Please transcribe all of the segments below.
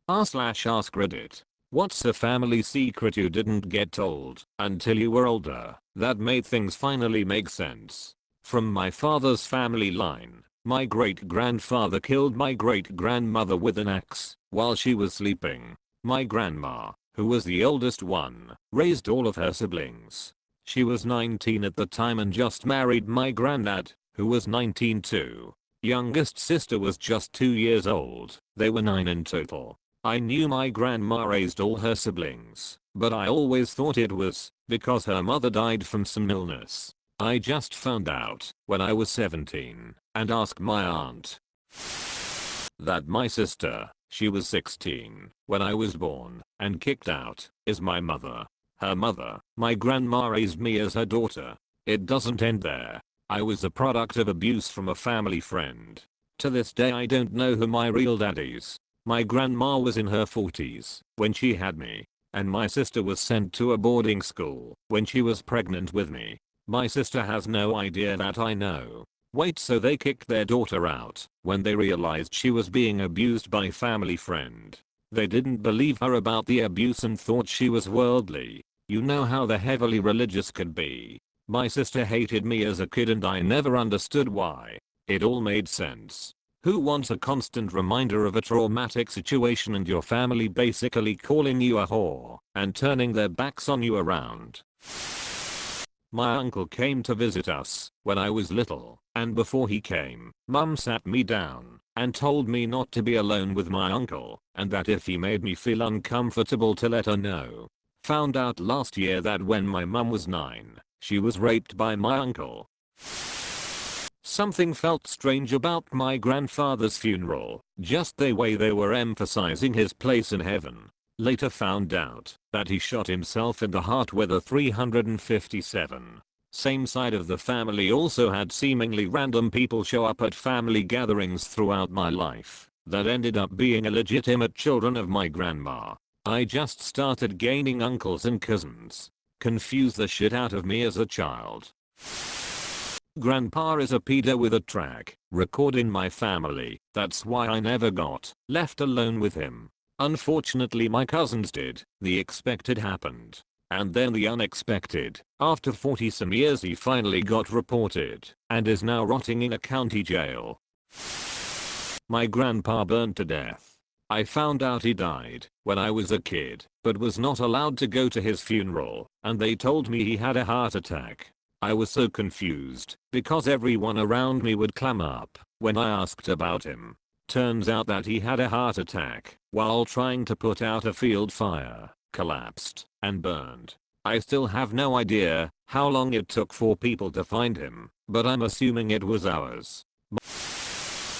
r/AskReddit. What's a family secret you didn't get told until you were older that made things finally make sense? From my father's family line, my great-grandfather killed my great-grandmother with an axe while she was sleeping. My grandma, who was the oldest one, raised all of her siblings. She was 19 at the time and just married my granddad, who was 19 too. Youngest sister was just 2 years old. They were 9 in total. I knew my grandma raised all her siblings, but I always thought it was because her mother died from some illness. I just found out when I was 17 and asked my aunt that my sister, she was 16 when I was born and kicked out, is my mother. Her mother, my grandma, raised me as her daughter. It doesn't end there. I was a product of abuse from a family friend. To this day I don't know who my real dad is. My grandma was in her 40s when she had me, and my sister was sent to a boarding school when she was pregnant with me. My sister has no idea that I know. Wait, so they kicked their daughter out when they realized she was being abused by family friend. They didn't believe her about the abuse and thought she was worldly. You know how the heavily religious could be. My sister hated me as a kid and I never understood why. It all made sense. Who wants a constant reminder of a traumatic situation and your family basically calling you a whore and turning their backs on you around? My uncle came to visit us when I was little, and before he came, mum sat me down and told me not to be alone with my uncle and that if he made me feel uncomfortable to let her know. Found out last year that when my mum was 9, she was raped by my uncle. Something felt strange about my grandfather's funeral, just the way they were emphasizing his place in heaven. Later found out that he shot himself in the heart with a 357. Same side of the family also had seemingly random people show up at family gatherings throughout my life that ended up being illegitimate children of my grandma. I just started gaining uncles and cousins. Confused the shit out of me as a child. Grandpa is a pedo with a track record in my family. That's why I never got left alone with him. Unfortunately my cousins did. The expected happened. And then the unexpected. After 40 some years he finally got reported and is now rotting in a county jail. My grandpa burned to death. I found out he died when I was a kid, but was not allowed to go to his funeral, and they told me he had a heart attack. I was so confused because everyone around me would clam up when I asked about him. Turns out that he had a heart attack while trying to put out a field fire, collapsed, and burned. I still have no idea how long it took for people to find him, but I'm assuming it was hours.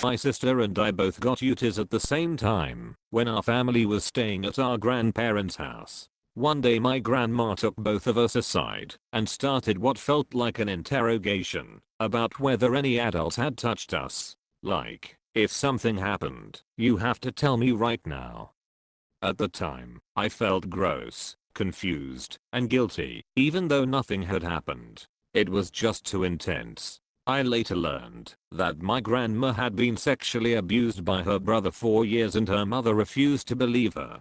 My sister and I both got UTIs at the same time when our family was staying at our grandparents' house. One day my grandma took both of us aside and started what felt like an interrogation about whether any adults had touched us. Like, if something happened, you have to tell me right now. At the time, I felt gross, confused, and guilty, even though nothing had happened. It was just too intense. I later learned that my grandma had been sexually abused by her brother for years and her mother refused to believe her.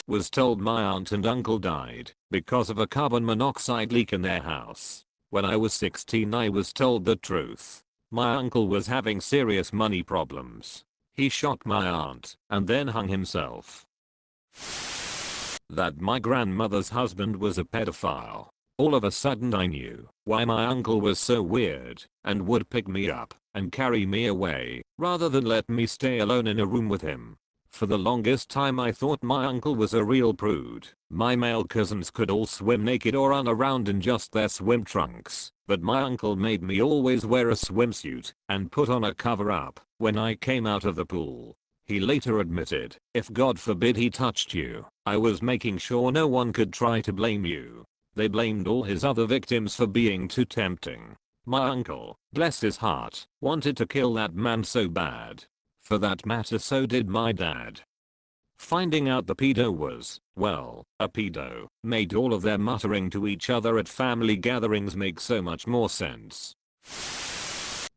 Was told my aunt and uncle died because of a carbon monoxide leak in their house. When I was 16 I was told the truth. My uncle was having serious money problems. He shot my aunt and then hung himself. That my grandmother's husband was a pedophile. All of a sudden I knew why my uncle was so weird and would pick me up and carry me away rather than let me stay alone in a room with him. For the longest time I thought my uncle was a real prude. My male cousins could all swim naked or run around in just their swim trunks, but my uncle made me always wear a swimsuit and put on a cover-up when I came out of the pool. He later admitted, if God forbid he touched you, I was making sure no one could try to blame you. They blamed all his other victims for being too tempting. My uncle, bless his heart, wanted to kill that man so bad. For that matter so did my dad. Finding out the pedo was, well, a pedo, made all of their muttering to each other at family gatherings make so much more sense.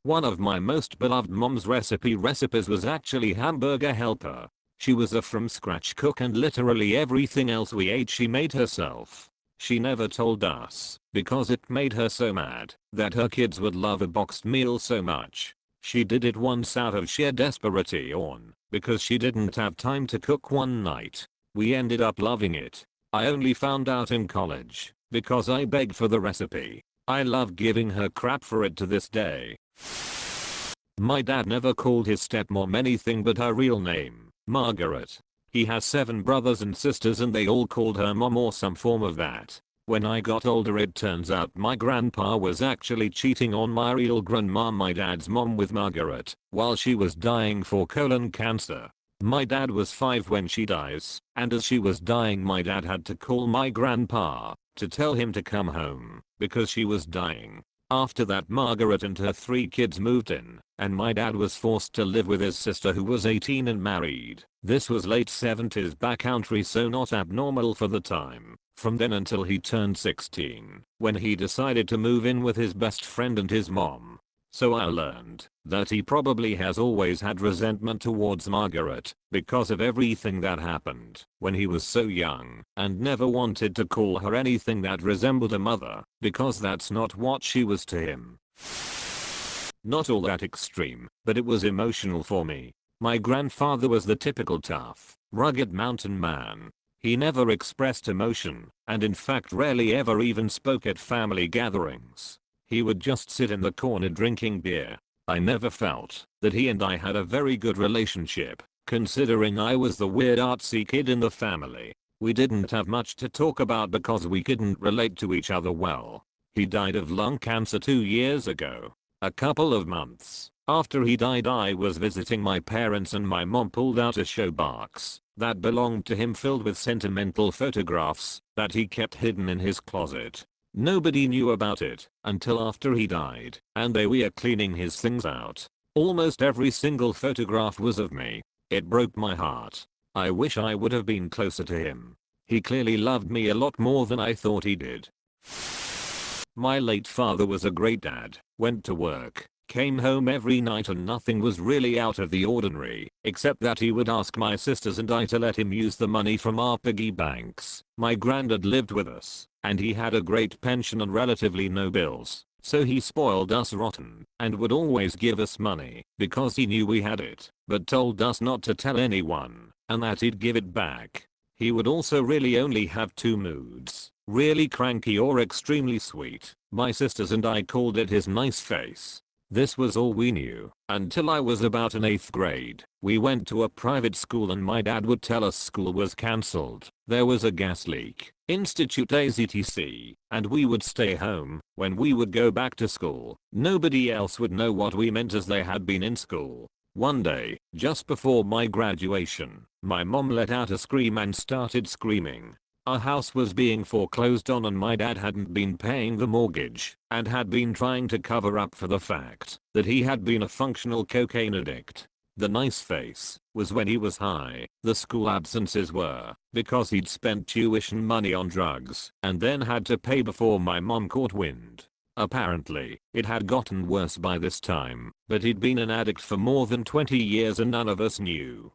One of my most beloved mom's recipes was actually hamburger helper. She was a from scratch cook and literally everything else we ate she made herself. She never told us because it made her so mad that her kids would love a boxed meal so much. She did it once out of sheer desperation because she didn't have time to cook one night. We ended up loving it. I only found out in college because I begged for the recipe. I love giving her crap for it to this day. My dad never called his stepmom anything but her real name, Margaret. He has 7 brothers and sisters and they all called her mom or some form of that. When I got older it turns out my grandpa was actually cheating on my real grandma, my dad's mom, with Margaret while she was dying for colon cancer. My dad was 5 when she dies, and as she was dying my dad had to call my grandpa to tell him to come home because she was dying. After that Margaret and her 3 kids moved in, and my dad was forced to live with his sister who was 18 and married. This was late 70s backcountry, so not abnormal for the time. From then until he turned 16, when he decided to move in with his best friend and his mom. So I learned that he probably has always had resentment towards Margaret because of everything that happened when he was so young, and never wanted to call her anything that resembled a mother because that's not what she was to him. Not all that extreme, but it was emotional for me. My grandfather was the typical tough, rugged mountain man. He never expressed emotion, and in fact rarely ever even spoke at family gatherings. He would just sit in the corner drinking beer. I never felt that he and I had a very good relationship, considering I was the weird artsy kid in the family. We didn't have much to talk about because we couldn't relate to each other well. He died of lung cancer 2 years ago. A couple of months after he died I was visiting my parents and my mom pulled out a showbox that belonged to him filled with sentimental photographs that he kept hidden in his closet. Nobody knew about it until after he died, and they were cleaning his things out. Almost every single photograph was of me. It broke my heart. I wish I would have been closer to him. He clearly loved me a lot more than I thought he did. My late father was a great dad, went to work, came home every night and nothing was really out of the ordinary, except that he would ask my sisters and I to let him use the money from our piggy banks. My granddad lived with us, and he had a great pension and relatively no bills, so he spoiled us rotten, and would always give us money, because he knew we had it, but told us not to tell anyone, and that he'd give it back. He would also really only have 2 moods, really cranky or extremely sweet. My sisters and I called it his nice face. This was all we knew until I was about in 8th grade. We went to a private school and my dad would tell us school was cancelled. There was a gas leak, institute AZTC, and we would stay home. When we would go back to school, nobody else would know what we meant as they had been in school. One day, just before my graduation, my mom let out a scream and started screaming. Our house was being foreclosed on and my dad hadn't been paying the mortgage and had been trying to cover up for the fact that he had been a functional cocaine addict. The nice face was when he was high. The school absences were because he'd spent tuition money on drugs and then had to pay before my mom caught wind. Apparently, it had gotten worse by this time, but he'd been an addict for more than 20 years and none of us knew.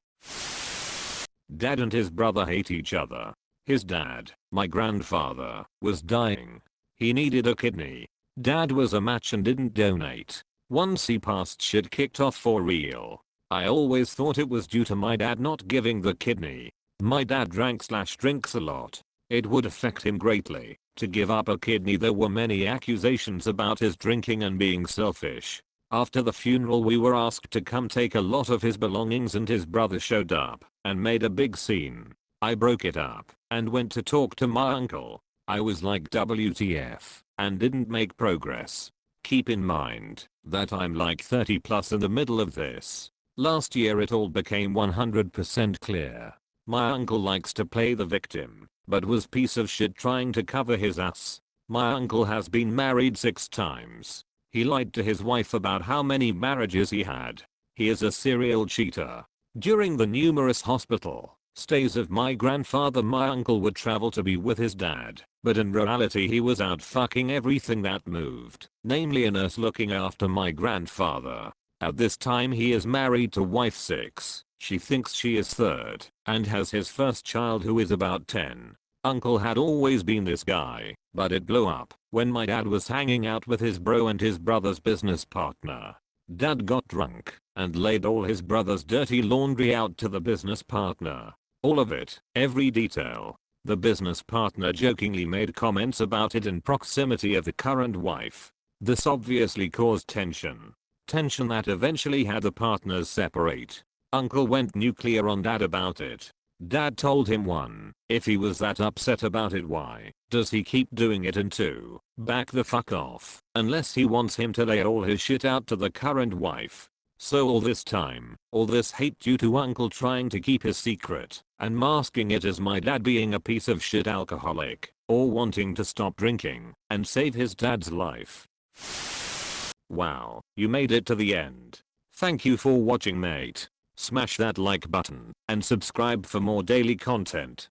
Dad and his brother hate each other. His dad, my grandfather, was dying. He needed a kidney. Dad was a match and didn't donate. Once he passed, shit kicked off for real. I always thought it was due to my dad not giving the kidney. My dad drinks a lot. It would affect him greatly to give up a kidney. There were many accusations about his drinking and being selfish. After the funeral we were asked to come take a lot of his belongings and his brother showed up and made a big scene. I broke it up and went to talk to my uncle. I was like WTF and didn't make progress. Keep in mind that I'm like 30 plus in the middle of this. Last year it all became 100% clear. My uncle likes to play the victim, but was piece of shit trying to cover his ass. My uncle has been married 6 times. He lied to his wife about how many marriages he had. He is a serial cheater. During the numerous hospital stays of my grandfather, my uncle would travel to be with his dad, but in reality he was out fucking everything that moved, namely a nurse looking after my grandfather. At this time he is married to wife 6 She thinks she is third and has his first child who is about 10. Uncle had always been this guy, but it blew up when my dad was hanging out with his bro and his brother's business partner. Dad got drunk and laid all his brother's dirty laundry out to the business partner. All of it, every detail. The business partner jokingly made comments about it in proximity of the current wife. This obviously caused tension. Tension that eventually had the partners separate. Uncle went nuclear on dad about it. Dad told him 1. If he was that upset about it, why does he keep doing it, and 2. Back the fuck off unless he wants him to lay all his shit out to the current wife. So all this time, all this hate due to uncle trying to keep his secret and masking it as my dad being a piece of shit alcoholic or wanting to stop drinking and save his dad's life. Wow, you made it to the end. Thank you for watching, mate. Smash that like button and subscribe for more daily content.